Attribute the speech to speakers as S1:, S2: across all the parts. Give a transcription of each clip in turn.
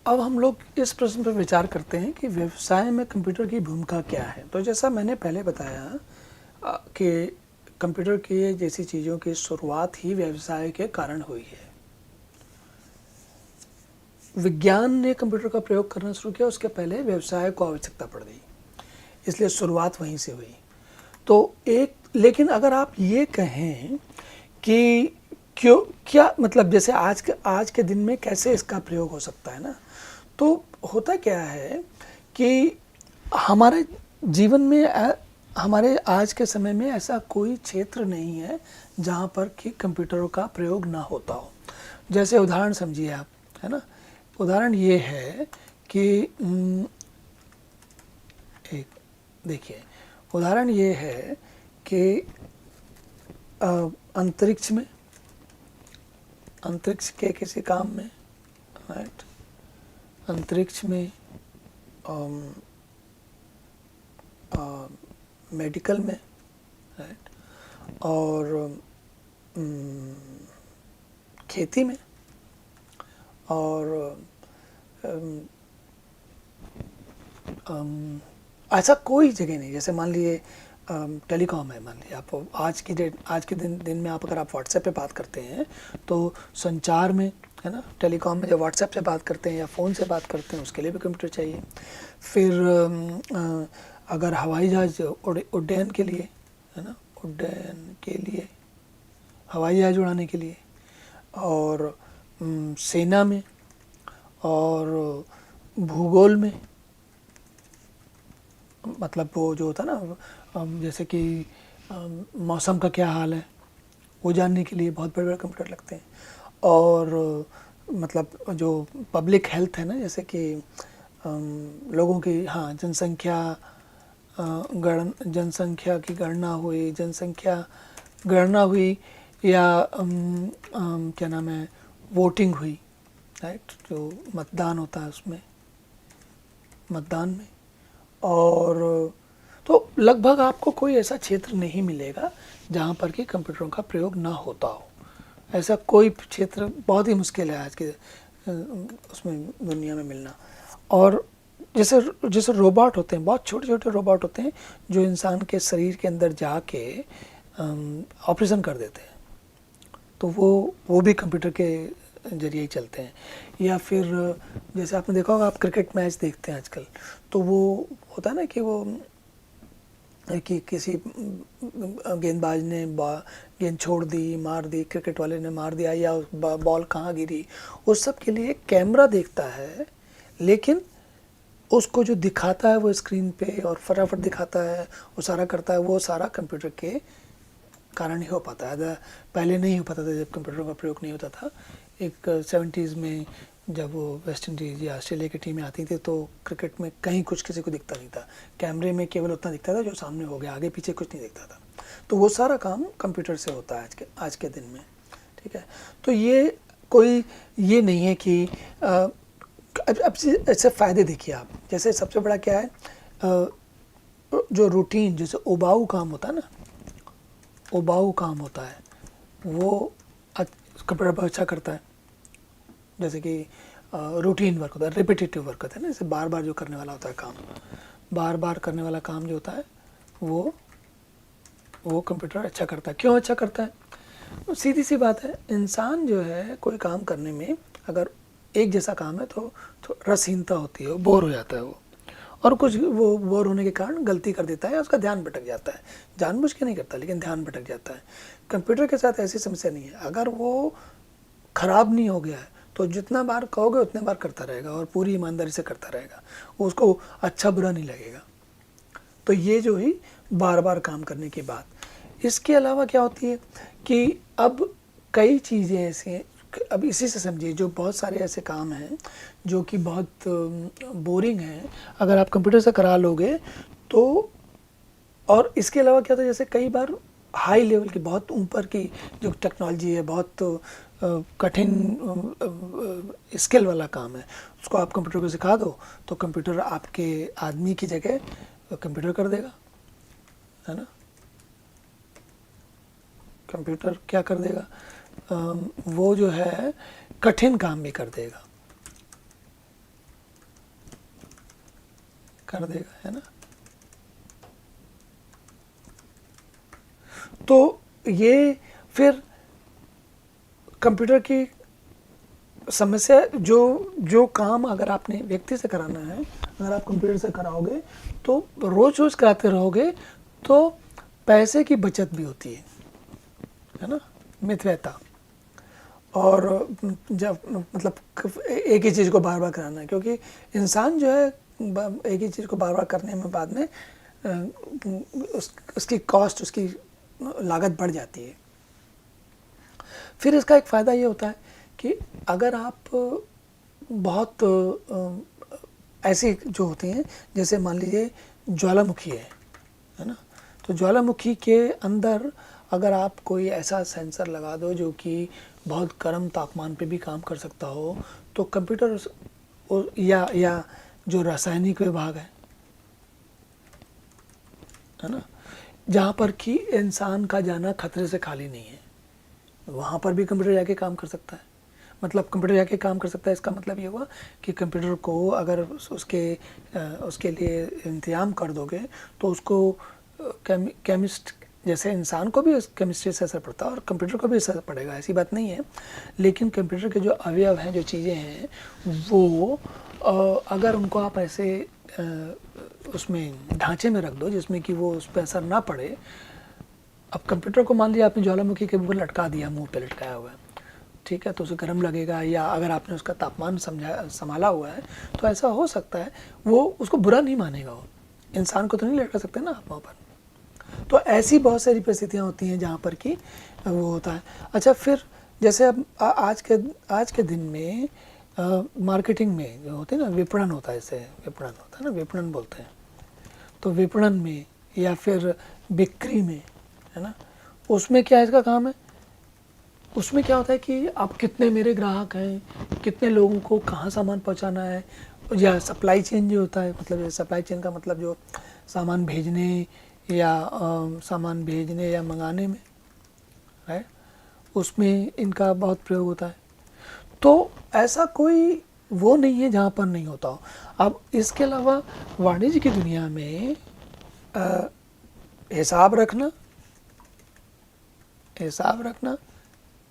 S1: अब हम लोग इस प्रश्न पर विचार करते हैं कि व्यवसाय में कंप्यूटर की भूमिका क्या है। तो जैसा मैंने पहले बताया कि कंप्यूटर की जैसी चीज़ों की शुरुआत ही व्यवसाय के कारण हुई है। विज्ञान ने कंप्यूटर का प्रयोग करना शुरू किया, उसके पहले व्यवसाय को आवश्यकता पड़ गई, इसलिए शुरुआत वहीं से हुई। तो लेकिन अगर आप ये कहें कि क्यों, क्या मतलब, जैसे आज के दिन में कैसे इसका प्रयोग हो सकता है ना, तो होता क्या है कि हमारे जीवन में हमारे आज के समय में ऐसा कोई क्षेत्र नहीं है जहाँ पर कि कंप्यूटरों का प्रयोग ना होता हो। जैसे उदाहरण समझिए आप, है ना। उदाहरण ये है कि एक देखिए, उदाहरण ये है कि अंतरिक्ष के किसी काम में, राइट, अंतरिक्ष में मेडिकल में, राइट, और खेती में, और ऐसा कोई जगह नहीं। जैसे मान लीजिए टेलीकॉम है, मान लीजिए आप आज के दिन में आप अगर आप व्हाट्सएप पे बात करते हैं तो संचार में, है ना, टेलीकॉम में जब व्हाट्सएप से बात करते हैं या फ़ोन से बात करते हैं उसके लिए भी कंप्यूटर चाहिए। फिर अगर हवाई जहाज़ उड्डयन के लिए, है ना, उड्डयन के लिए, हवाई जहाज़ उड़ाने के लिए, और सेना में, और भूगोल में, मतलब वो जो होता है ना, जैसे कि मौसम का क्या हाल है वो जानने के लिए बहुत बड़े बड़े कंप्यूटर लगते हैं। और मतलब जो पब्लिक हेल्थ है ना, जैसे कि लोगों की, हाँ, जनसंख्या की गणना हुई या क्या नाम है, वोटिंग हुई, राइट, जो मतदान होता है उसमें, मतदान में। और तो लगभग आपको कोई ऐसा क्षेत्र नहीं मिलेगा जहाँ पर कि कंप्यूटरों का प्रयोग ना होता हो। ऐसा कोई क्षेत्र बहुत ही मुश्किल है आज के उसमें दुनिया में मिलना। और जैसे जैसे रोबोट होते हैं, बहुत छोटे छोटे रोबोट होते हैं जो इंसान के शरीर के अंदर जाके ऑपरेशन कर देते हैं, तो वो भी कंप्यूटर के जरिए ही चलते हैं। या फिर जैसे आपने देखा होगा, आप क्रिकेट मैच देखते हैं आजकल, तो वो होता है ना कि वो कि किसी गेंदबाज ने गेंद छोड़ दी, मार दी, क्रिकेट वाले ने मार दिया, या बॉल कहाँ गिरी, उस सब के लिए कैमरा देखता है, लेकिन उसको जो दिखाता है वो स्क्रीन पे और फटाफट दिखाता है, वो सारा करता है, वो सारा कंप्यूटर के कारण ही हो पाता है। पहले नहीं हो पाता था जब कंप्यूटर का प्रयोग नहीं होता था। एक 70s में जब वो वेस्ट इंडीज़ या ऑस्ट्रेलिया की टीमें आती थी तो क्रिकेट में कहीं कुछ किसी को दिखता नहीं था, कैमरे में केवल उतना दिखता था जो सामने हो गया, आगे पीछे कुछ नहीं दिखता था। तो वो सारा काम कंप्यूटर से होता है आज के दिन में, ठीक है। तो ये नहीं है कि अब ऐसे फ़ायदे देखिए आप, जैसे सबसे बड़ा क्या है, जो रूटीन, जैसे उबाऊ काम होता है ना, उबाऊ काम होता है वो कंप्यूटर बहुत अच्छा करता है। जैसे कि रूटीन वर्क होता है, रिपीटेटिव वर्क होता है ना, जैसे बार बार जो करने वाला होता है काम, बार बार करने वाला काम जो होता है वो कंप्यूटर अच्छा करता है। क्यों अच्छा करता है? सीधी सी बात है, इंसान जो है कोई काम करने में अगर एक जैसा काम है तो रसहीनता होती है, बोर हो जाता है वो, और कुछ वो बोर होने के कारण गलती कर देता है, उसका ध्यान भटक जाता है। जानबूझ के नहीं करता लेकिन ध्यान भटक जाता है। कंप्यूटर के साथ ऐसी समस्या नहीं है, अगर वो खराब नहीं हो गया है तो जितना बार कहोगे उतने बार करता रहेगा और पूरी ईमानदारी से करता रहेगा, उसको अच्छा बुरा नहीं लगेगा। तो ये जो ही बार बार काम करने की बात। इसके अलावा क्या होती है कि अब कई चीज़ें ऐसी हैं, अब इसी से समझिए, जो बहुत सारे ऐसे काम हैं जो कि बहुत बोरिंग हैं, अगर आप कंप्यूटर से करा लोगे तो। और इसके अलावा क्या होता है, जैसे कई बार हाई लेवल की, बहुत ऊपर की जो टेक्नोलॉजी है, बहुत कठिन स्किल वाला काम है, उसको आप कंप्यूटर को सिखा दो तो कंप्यूटर आपके आदमी की जगह कंप्यूटर कर देगा, है ना। कंप्यूटर क्या कर देगा, वो जो है कठिन काम भी कर देगा। कर देगा, है ना। तो ये फिर कंप्यूटर की समस्या, जो जो काम अगर आपने व्यक्ति से कराना है, अगर आप कंप्यूटर से कराओगे तो रोज रोज कराते रहोगे तो पैसे की बचत भी होती है ना, मितव्ययता। और जब मतलब एक ही चीज़ को बार बार कराना है, क्योंकि इंसान जो है एक ही चीज़ को बार बार करने में बाद में उसकी कॉस्ट, उसकी लागत बढ़ जाती है। फिर इसका एक फ़ायदा ये होता है कि अगर आप बहुत ऐसी जो होती हैं, जैसे मान लीजिए ज्वालामुखी है ना, तो ज्वालामुखी के अंदर अगर आप कोई ऐसा सेंसर लगा दो जो कि बहुत गर्म तापमान पे भी काम कर सकता हो, तो कंप्यूटर या जो रासायनिक विभाग है ना, जहाँ पर कि इंसान का जाना खतरे से खाली नहीं है, वहाँ पर भी कंप्यूटर जाके काम कर सकता है। मतलब कंप्यूटर जाके काम कर सकता है, इसका मतलब ये हुआ कि कंप्यूटर को अगर उसके लिए इंतजाम कर दोगे तो उसको केमिस्ट जैसे इंसान को भी उस केमिस्ट्री से असर पड़ता है और कंप्यूटर को भी असर पड़ेगा, ऐसी बात नहीं है। लेकिन कंप्यूटर के जो अवयव हैं, जो चीज़ें हैं, वो अगर उनको आप ऐसे उसमें ढांचे में रख दो जिसमें कि वो उस पर असर ना पड़े। अब कंप्यूटर को मान लिया आपने ज्वालामुखी के ऊपर लटका दिया, मुंह पे लटकाया हुआ है, ठीक है, तो उसे गर्म लगेगा, या अगर आपने उसका तापमान संभाला हुआ है तो ऐसा हो सकता है वो उसको बुरा नहीं मानेगा। वो इंसान को तो नहीं लटका सकते ना आप वहाँ पर। तो ऐसी बहुत सारी परिस्थितियाँ होती हैं जहाँ पर कि वो होता है। अच्छा, फिर जैसे अब आज के दिन में मार्केटिंग में जो होते हैं ना, विपणन होता है, इसे विपणन होता है ना, विपणन बोलते हैं। तो विपणन में या फिर बिक्री में, है ना, उसमें क्या इसका काम है, उसमें क्या होता है कि आप कितने मेरे ग्राहक हैं, कितने लोगों को कहाँ सामान पहुँचाना है, या सप्लाई चेन जो होता है, मतलब सप्लाई चेन का मतलब जो सामान भेजने या मंगाने में है, उसमें इनका बहुत प्रयोग होता है। तो ऐसा कोई वो नहीं है जहाँ पर नहीं होता हो। अब इसके अलावा वाणिज्य की दुनिया में हिसाब रखना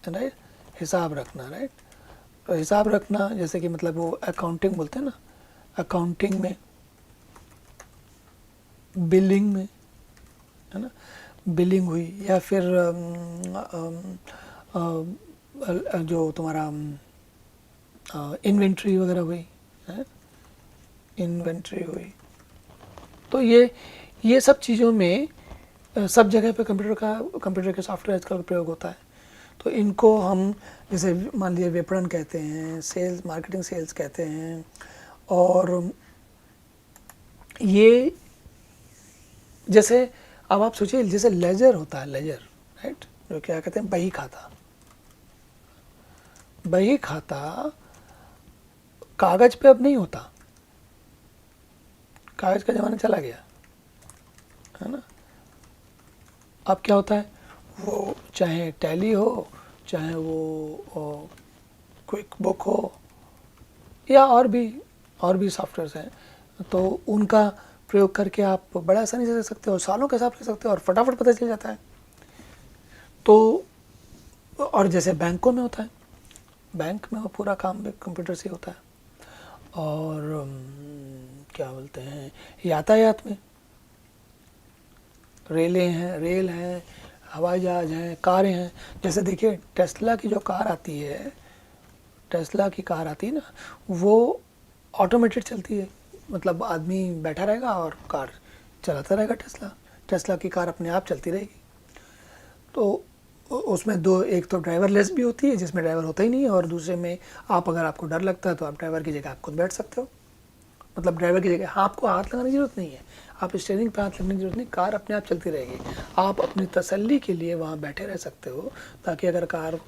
S1: राइट, हिसाब रखना राइट। तो हिसाब रखना जैसे कि मतलब वो अकाउंटिंग बोलते हैं ना, अकाउंटिंग में, बिलिंग में, है ना, बिलिंग हुई, या फिर जो तुम्हारा इन्वेंट्री वगैरह हुई है, इन्वेंट्री हुई। तो ये सब चीज़ों में सब जगह पे कंप्यूटर के सॉफ्टवेयर का प्रयोग होता है। तो इनको हम जैसे मान लीजिए विपणन कहते हैं, सेल्स, मार्केटिंग सेल्स कहते हैं। और ये जैसे अब आप सोचिए, जैसे लेजर होता है, लेजर राइट, जो क्या कहते हैं, बही खाता। बही खाता कागज पे अब नहीं होता, कागज का ज़माना चला गया, है ना। अब क्या होता है, वो चाहे टैली हो, चाहे वो क्विक बुक हो, या और भी सॉफ्टवेयर्स हैं, तो उनका प्रयोग करके आप बड़ा आसानी से कर सकते हो, सालों के हिसाब से कर सकते हो और फटाफट पता चल जाता है। तो और जैसे बैंकों में होता है, बैंक में वो पूरा काम कंप्यूटर से होता है। और क्या बोलते हैं, यातायात में रेल हैं, हवाई जहाज़ हैं, कारें हैं। जैसे देखिए टेस्ला की जो कार आती है, टेस्ला की कार आती है ना, वो ऑटोमेटेड चलती है, मतलब आदमी बैठा रहेगा और कार चलाता रहेगा। टेस्ला की कार अपने आप चलती रहेगी। तो उसमें दो, एक तो ड्राइवरलेस भी होती है जिसमें ड्राइवर होता ही नहीं है, और दूसरे में अगर आपको डर लगता है तो आप ड्राइवर की जगह आप खुद बैठ सकते हो। मतलब ड्राइवर की जगह आपको हाथ लगाने की ज़रूरत नहीं है, आप स्टीयरिंग पे हाथ लगने की ज़रूरत नहीं, कार अपने आप चलती रहेगी। आप अपनी तसल्ली के लिए वहाँ बैठे रह सकते हो, ताकि अगर कार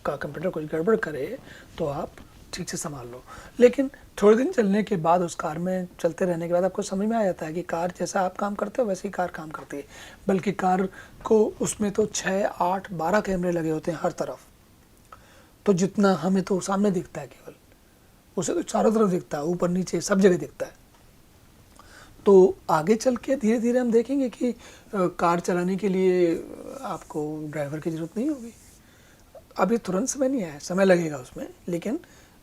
S1: का कंप्यूटर कुछ गड़बड़ करे तो आप ठीक से संभाल लो। लेकिन थोड़े दिन चलने के बाद, उस कार में चलते रहने के बाद आपको समझ में आ जाता है कि कार जैसा आप काम करते हो वैसे ही कार काम करती है। बल्कि कार को उसमें तो 6, 8, 12 कैमरे लगे होते हैं हर तरफ। तो जितना हमें तो सामने दिखता है केवल, उसे तो चारों तरफ दिखता है, ऊपर नीचे सब जगह दिखता है। तो आगे चल के धीरे धीरे हम देखेंगे कि कार चलाने के लिए आपको ड्राइवर की ज़रूरत नहीं होगी। अभी तुरंत समय नहीं आया, समय लगेगा उसमें, लेकिन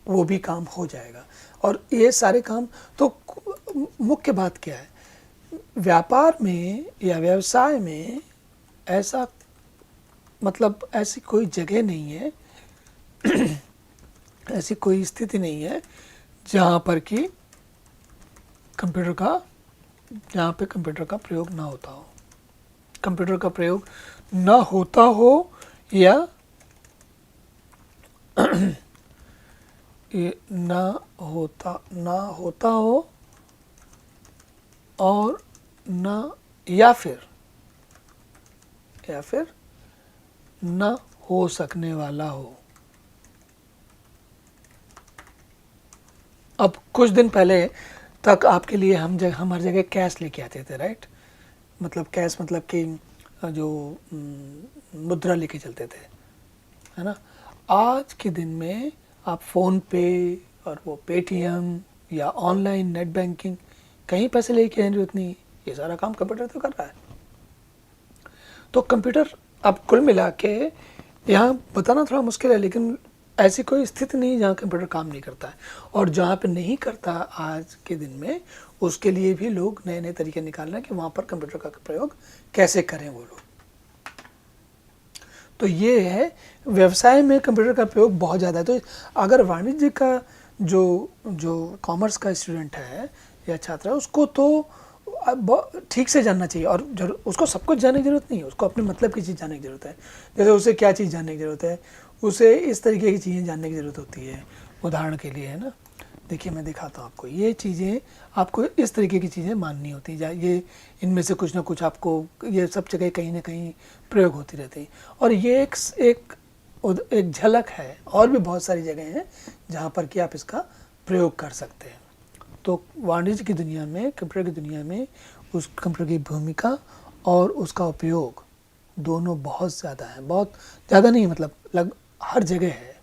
S1: वो भी काम हो जाएगा। और ये सारे काम तो मुख्य बात क्या है, व्यापार में या व्यवसाय में ऐसा मतलब ऐसी कोई जगह नहीं है ऐसी कोई स्थिति नहीं है जहाँ पर कि कंप्यूटर का जहाँ पे कंप्यूटर का प्रयोग ना होता हो। कंप्यूटर का प्रयोग ना होता हो या ये ना होता हो और ना या फिर ना हो सकने वाला हो। अब कुछ दिन पहले तक आपके लिए हमारी जगह कैश लेके आते थे, राइट? मतलब कैश मतलब कि जो मुद्रा लेके चलते थे, है ना? आज के दिन में आप फ़ोन पे और वो पेटीएम या ऑनलाइन नेट बैंकिंग, कहीं पैसे लेके आने की जरूरत नहीं, ये सारा काम कंप्यूटर तो कर रहा है। तो कंप्यूटर अब कुल मिला के यहाँ बताना थोड़ा मुश्किल है, लेकिन ऐसी कोई स्थिति नहीं जहाँ कंप्यूटर काम नहीं करता है। और जहाँ पे नहीं करता आज के दिन में, उसके लिए भी लोग नए नए तरीके निकाल रहे हैं कि वहाँ पर कंप्यूटर का प्रयोग कैसे करें वो लोग। तो ये है, व्यवसाय में कंप्यूटर का प्रयोग बहुत ज़्यादा है। तो अगर वाणिज्य का जो कॉमर्स का स्टूडेंट है या छात्र है, उसको तो ठीक से जानना चाहिए। और उसको सब कुछ जानने की ज़रूरत नहीं है, उसको अपने मतलब की चीज़ जानने की ज़रूरत है। जैसे उसे क्या चीज़ जानने की ज़रूरत है, उसे इस तरीके की चीज़ें जानने की ज़रूरत होती है। उदाहरण के लिए, है ना, देखिए मैं दिखाता हूँ आपको, ये चीज़ें आपको इस तरीके की चीज़ें माननी होती हैं। ये इनमें से कुछ ना कुछ आपको ये सब जगह कहीं ना कहीं प्रयोग होती रहती है। और ये एक झलक है, और भी बहुत सारी जगह हैं जहाँ पर कि आप इसका प्रयोग कर सकते हैं। तो वाणिज्य की दुनिया में, कंप्यूटर की दुनिया में, उस कंप्यूटर की भूमिका और उसका उपयोग दोनों बहुत ज़्यादा है। बहुत ज़्यादा नहीं, मतलब हर जगह है।